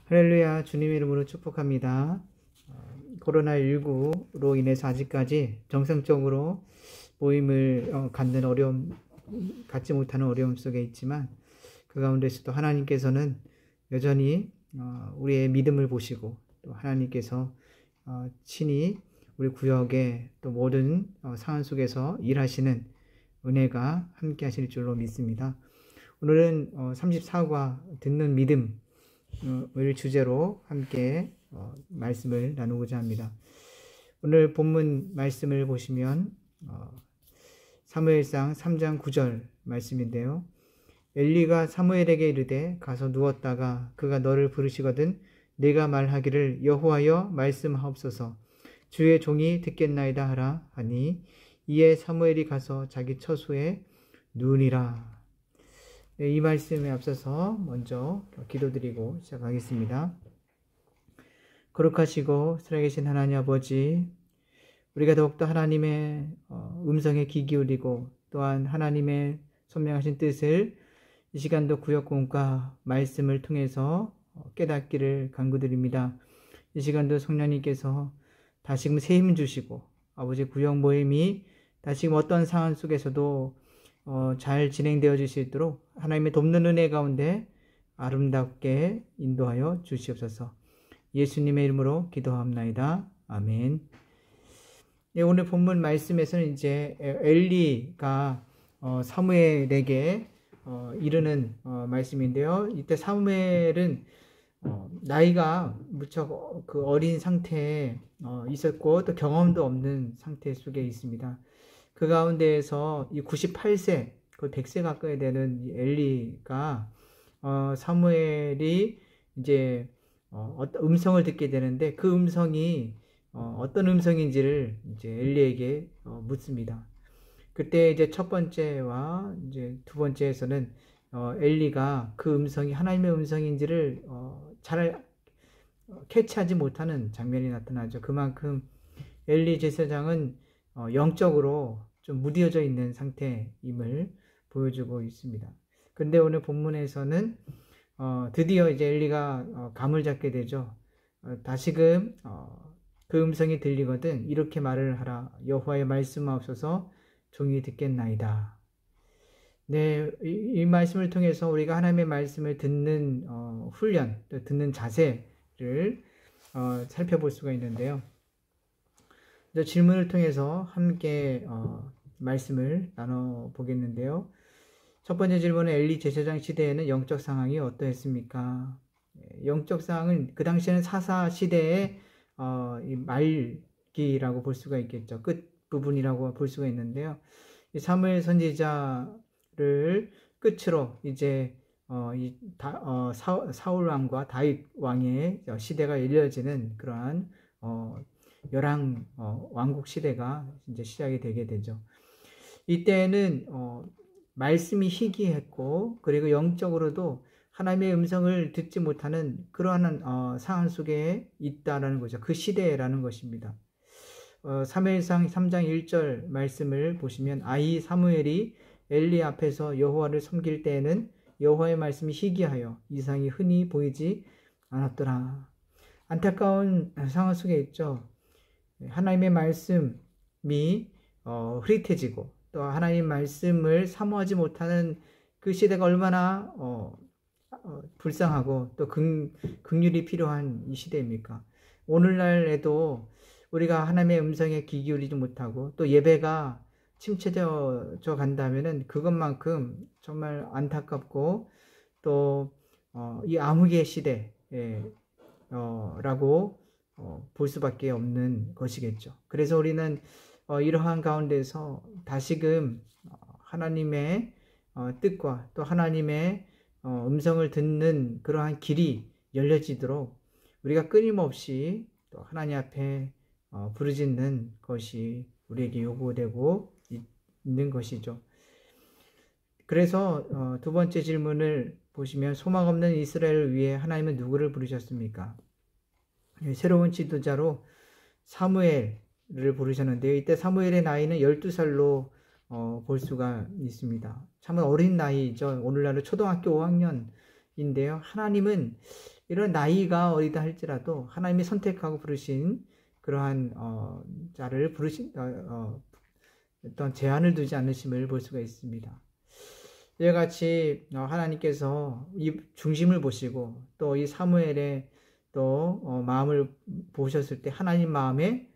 할렐루야, 주님의 이름으로 축복합니다. 코로나19로 인해서 아직까지 정상적으로 모임을 갖지 못하는 어려움 속에 있지만, 그 가운데서도 하나님께서는 여전히 우리의 믿음을 보시고, 또 하나님께서 친히 우리 구역의 또 모든 상황 속에서 일하시는 은혜가 함께 하실 줄로 믿습니다. 오늘은 34과 듣는 믿음을 주제로 함께 말씀을 나누고자 합니다. 오늘 본문 말씀을 보시면 사무엘상 3장 9절 말씀인데요. 엘리가 사무엘에게 이르되 가서 누웠다가 그가 너를 부르시거든 네가 말하기를 여호와여 말씀하옵소서 주의 종이 듣겠나이다 하라 하니 이에 사무엘이 가서 자기 처소에 누우니라. 네, 이 말씀에 앞서서 먼저 기도드리고 시작하겠습니다. 거룩하시고 살아계신 하나님 아버지, 우리가 더욱더 하나님의 음성에 귀 기울이고 또한 하나님의 선명하신 뜻을 이 시간도 구역공과 말씀을 통해서 깨닫기를 간구드립니다. 이 시간도 성령님께서 다시금 새 힘 주시고 아버지 구역 모임이 다시금 어떤 상황 속에서도 잘 진행되어질 수 있도록 하나님의 돕는 은혜 가운데 아름답게 인도하여 주시옵소서. 예수님의 이름으로 기도합나이다. 아멘. 네, 오늘 본문 말씀에서는 이제 엘리가 사무엘에게 이르는 말씀인데요. 이때 사무엘은 나이가 무척 그 어린 상태에 있었고 또 경험도 없는 상태 속에 있습니다. 그 가운데에서 이 98세, 그 100세 가까이 되는 엘리가 사무엘이 이제 어떤 음성을 듣게 되는데 그 음성이 어떤 음성인지를 이제 엘리에게 묻습니다. 그때 이제 첫 번째와 이제 두 번째에서는 엘리가 그 음성이 하나님의 음성인지를 잘 캐치하지 못하는 장면이 나타나죠. 그만큼 엘리 제사장은 영적으로 좀 무뎌져 있는 상태임을 보여주고 있습니다. 근데 오늘 본문에서는 드디어 이제 엘리가 감을 잡게 되죠. 다시금 그 음성이 들리거든 이렇게 말을 하라. 여호와의 말씀하옵소서 종이 듣겠나이다. 네, 이 말씀을 통해서 우리가 하나님의 말씀을 듣는 훈련, 또 듣는 자세를 살펴볼 수가 있는데요. 질문을 통해서 함께 말씀을 나눠보겠는데요. 첫 번째 질문은 엘리 제사장 시대에는 영적 상황이 어떠했습니까? 영적 상황은 그 당시에는 사사 시대의 말기라고 볼 수가 있겠죠. 끝부분이라고 볼 수가 있는데요. 사무엘 선지자를 끝으로 이제 사울 왕과 다윗 왕의 시대가 이어지는 그러한 열왕 왕국 시대가 이제 시작이 되게 되죠. 이때는 말씀이 희귀했고 그리고 영적으로도 하나님의 음성을 듣지 못하는 그러한 상황 속에 있다라는 거죠. 그 시대라는 것입니다. 사무엘상 3장 1절 말씀을 보시면 아이 사무엘이 엘리 앞에서 여호와를 섬길 때에는 여호와의 말씀이 희귀하여 이상이 흔히 보이지 않았더라. 안타까운 상황 속에 있죠. 하나님의 말씀이 흐릿해지고 또 하나님 말씀을 사모하지 못하는 그 시대가 얼마나 불쌍하고 또 긍휼이 필요한 이 시대입니까? 오늘날에도 우리가 하나님의 음성에 귀 기울이지 못하고 또 예배가 침체되어 간다면은 그것만큼 정말 안타깝고 또 이 암흑의 시대라고 볼 수밖에 없는 것이겠죠. 그래서 우리는 이러한 가운데서 다시금 하나님의 뜻과 또 하나님의 음성을 듣는 그러한 길이 열려지도록 우리가 끊임없이 또 하나님 앞에 부르짖는 것이 우리에게 요구되고 있는 것이죠. 그래서 두 번째 질문을 보시면 소망 없는 이스라엘을 위해 하나님은 누구를 부르셨습니까? 새로운 지도자로 사무엘을 부르셨는데요. 이때 사무엘의 나이는 12살로 볼 수가 있습니다. 참 어린 나이죠. 오늘날은 초등학교 5학년인데요. 하나님은 이런 나이가 어리다 할지라도 하나님이 선택하고 부르신 그러한 자를 부르신 어떤 제한을 두지 않으심을 볼 수가 있습니다. 이와 같이 하나님께서 이 중심을 보시고 또 이 사무엘의 또 마음을 보셨을 때 하나님 마음에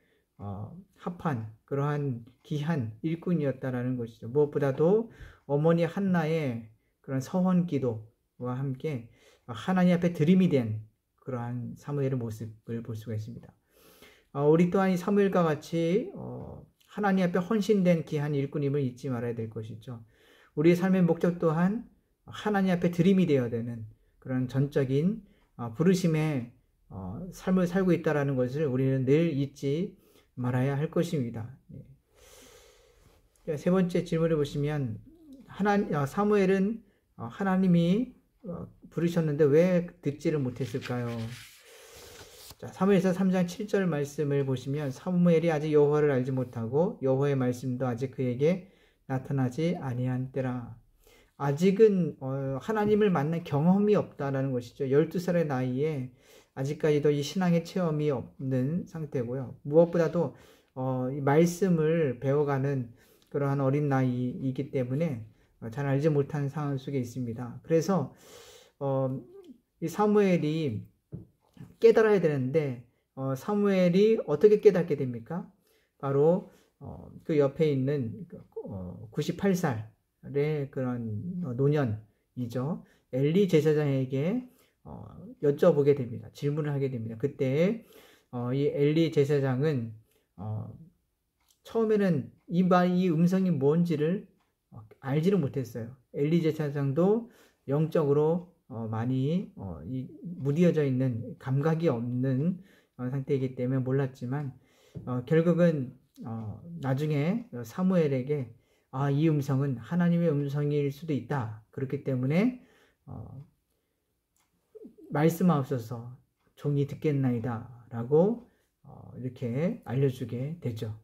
합한 그러한 귀한 일꾼이었다라는 것이죠. 무엇보다도 어머니 한나의 그런 서원 기도와 함께 하나님 앞에 드림이 된 그러한 사무엘의 모습을 볼 수가 있습니다. 우리 또한 이 사무엘과 같이 하나님 앞에 헌신된 귀한 일꾼임을 잊지 말아야 될 것이죠. 우리의 삶의 목적 또한 하나님 앞에 드림이 되어야 되는 그런 전적인 부르심의 삶을 살고 있다는 것을 우리는 늘 잊지 말아야 할 것입니다. 세 번째 질문을 보시면 사무엘은 하나님이 부르셨는데 왜 듣지를 못했을까요? 자, 사무엘서 3장 7절 말씀을 보시면 사무엘이 아직 여호와를 알지 못하고 여호와의 말씀도 아직 그에게 나타나지 아니한 때라. 아직은 하나님을 만난 경험이 없다라는 것이죠. 12살의 나이에 아직까지도 이 신앙의 체험이 없는 상태고요. 무엇보다도 이 말씀을 배워가는 그러한 어린 나이이기 때문에 잘 알지 못하는 상황 속에 있습니다. 그래서 이 사무엘이 깨달아야 되는데 사무엘이 어떻게 깨닫게 됩니까? 바로 그 옆에 있는 98살의 그런 노년이죠. 엘리 제사장에게 여쭤보게 됩니다. 질문을 하게 됩니다. 그때 이 엘리 제사장은 처음에는 이 음성이 뭔지를 알지를 못했어요. 엘리 제사장도 영적으로 많이 무디어져 있는 감각이 없는 상태이기 때문에 몰랐지만 결국은 나중에 사무엘에게 이 음성은 하나님의 음성일 수도 있다. 그렇기 때문에 말씀하옵소서 종이 듣겠나이다 라고 이렇게 알려주게 되죠.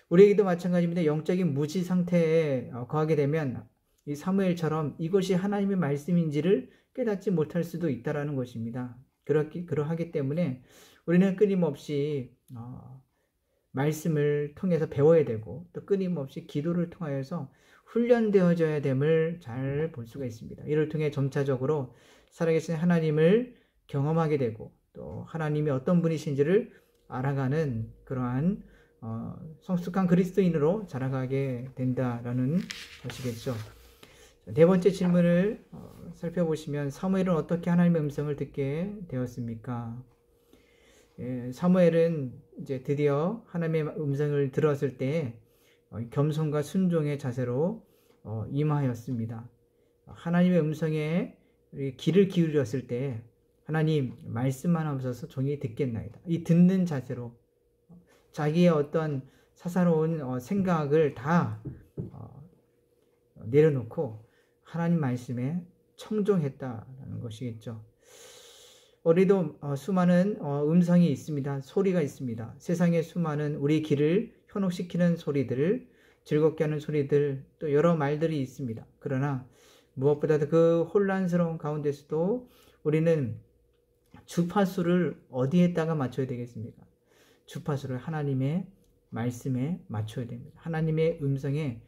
우리에게도 마찬가지입니다. 영적인 무지 상태에 거하게 되면 이 사무엘처럼 이것이 하나님의 말씀인지를 깨닫지 못할 수도 있다는 것입니다. 그러하기 때문에 우리는 끊임없이 말씀을 통해서 배워야 되고 또 끊임없이 기도를 통하여서 훈련되어져야 됨을 잘 볼 수가 있습니다. 이를 통해 점차적으로 살아계신 하나님을 경험하게 되고 또 하나님이 어떤 분이신지를 알아가는 그러한 성숙한 그리스도인으로 자라가게 된다라는 것이겠죠. 네 번째 질문을 살펴보시면 사무엘은 어떻게 하나님의 음성을 듣게 되었습니까? 사무엘은 이제 드디어 하나님의 음성을 들었을 때 겸손과 순종의 자세로 임하였습니다. 하나님의 음성에 귀를 기울였을 때 하나님 말씀만 하셔서 종이 듣겠나이다. 이 듣는 자세로 자기의 어떤 사사로운 생각을 다 내려놓고 하나님 말씀에 청종했다는 것이겠죠. 우리도 수많은 음성이 있습니다. 소리가 있습니다. 세상에 수많은 우리 귀를 현혹시키는 소리들, 즐겁게 하는 소리들, 또 여러 말들이 있습니다. 그러나 무엇보다도 그 혼란스러운 가운데서도 우리는 주파수를 어디에다가 맞춰야 되겠습니까? 주파수를 하나님의 말씀에 맞춰야 됩니다. 하나님의 음성에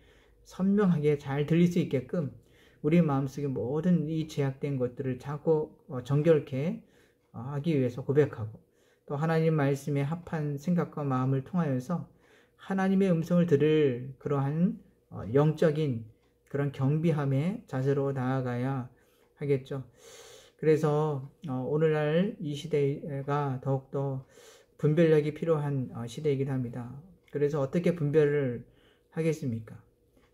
선명하게 잘 들릴 수 있게끔 우리 마음속에 모든 이 제약된 것들을 자꾸 정결케 하기 위해서 고백하고 또 하나님 말씀에 합한 생각과 마음을 통하여서 하나님의 음성을 들을 그러한 영적인 그런 경비함의 자세로 나아가야 하겠죠. 그래서 오늘날 이 시대가 더욱더 분별력이 필요한 시대이기도 합니다. 그래서 어떻게 분별을 하겠습니까?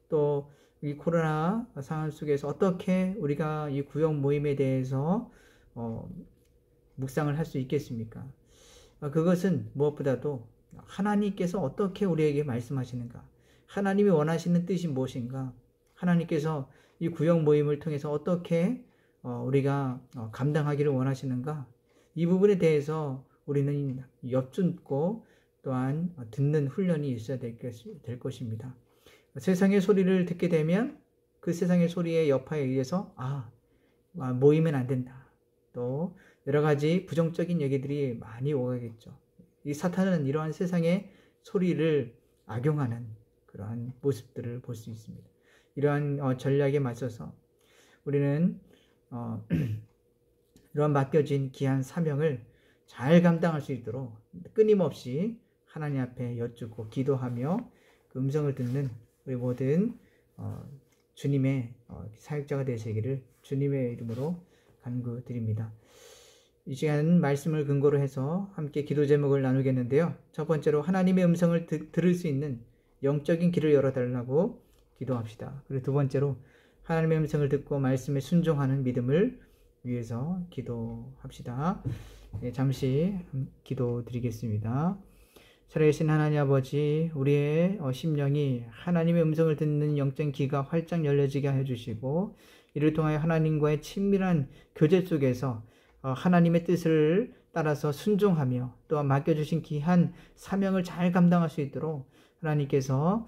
또 이 코로나 상황 속에서 어떻게 우리가 이 구역 모임에 대해서 묵상을 할 수 있겠습니까? 그것은 무엇보다도 하나님께서 어떻게 우리에게 말씀하시는가? 하나님이 원하시는 뜻이 무엇인가? 하나님께서 이 구역 모임을 통해서 어떻게 우리가 감당하기를 원하시는가? 이 부분에 대해서 우리는 엿듣고 또한 듣는 훈련이 있어야 될 것입니다. 세상의 소리를 듣게 되면 그 세상의 소리의 여파에 의해서 모이면 안 된다. 또 여러 가지 부정적인 얘기들이 많이 오가겠죠. 이 사탄은 이러한 세상의 소리를 악용하는 그러한 모습들을 볼 수 있습니다. 이러한 전략에 맞서서 우리는 이러한 맡겨진 귀한 사명을 잘 감당할 수 있도록 끊임없이 하나님 앞에 여쭙고 기도하며 그 음성을 듣는 우리 모든 주님의 사역자가 되시기를 주님의 이름으로 간구드립니다. 이 시간 말씀을 근거로 해서 함께 기도 제목을 나누겠는데요. 첫 번째로 하나님의 음성을 들을 수 있는 영적인 길을 열어달라고 기도합시다. 그리고 두 번째로 하나님의 음성을 듣고 말씀에 순종하는 믿음을 위해서 기도합시다. 네, 잠시 기도 드리겠습니다. 살아계신 하나님 아버지, 우리의 심령이 하나님의 음성을 듣는 영적 귀가 활짝 열려지게 해주시고 이를 통하여 하나님과의 친밀한 교제 속에서 하나님의 뜻을 따라서 순종하며 또한 맡겨주신 귀한 사명을 잘 감당할 수 있도록 하나님께서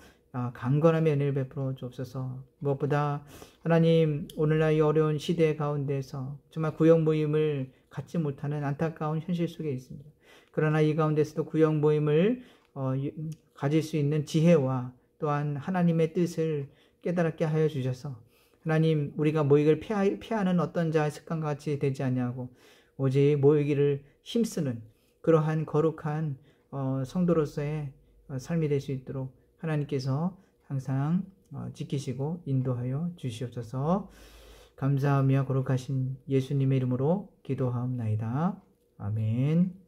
강건함의 은혜를 베풀어 주옵소서. 무엇보다 하나님, 오늘날 이 어려운 시대 가운데서 정말 구역 모임을 갖지 못하는 안타까운 현실 속에 있습니다. 그러나 이 가운데서도 구역 모임을 가질 수 있는 지혜와 또한 하나님의 뜻을 깨달게 하여 주셔서 하나님, 우리가 모이기를 피하는 어떤 자의 습관과 같이 되지 아니하고 오직 모이기를 힘쓰는 그러한 거룩한 성도로서의 삶이 될 수 있도록 하나님께서 항상 지키시고 인도하여 주시옵소서. 감사하며 거룩하신 예수님의 이름으로 기도하옵나이다. 아멘.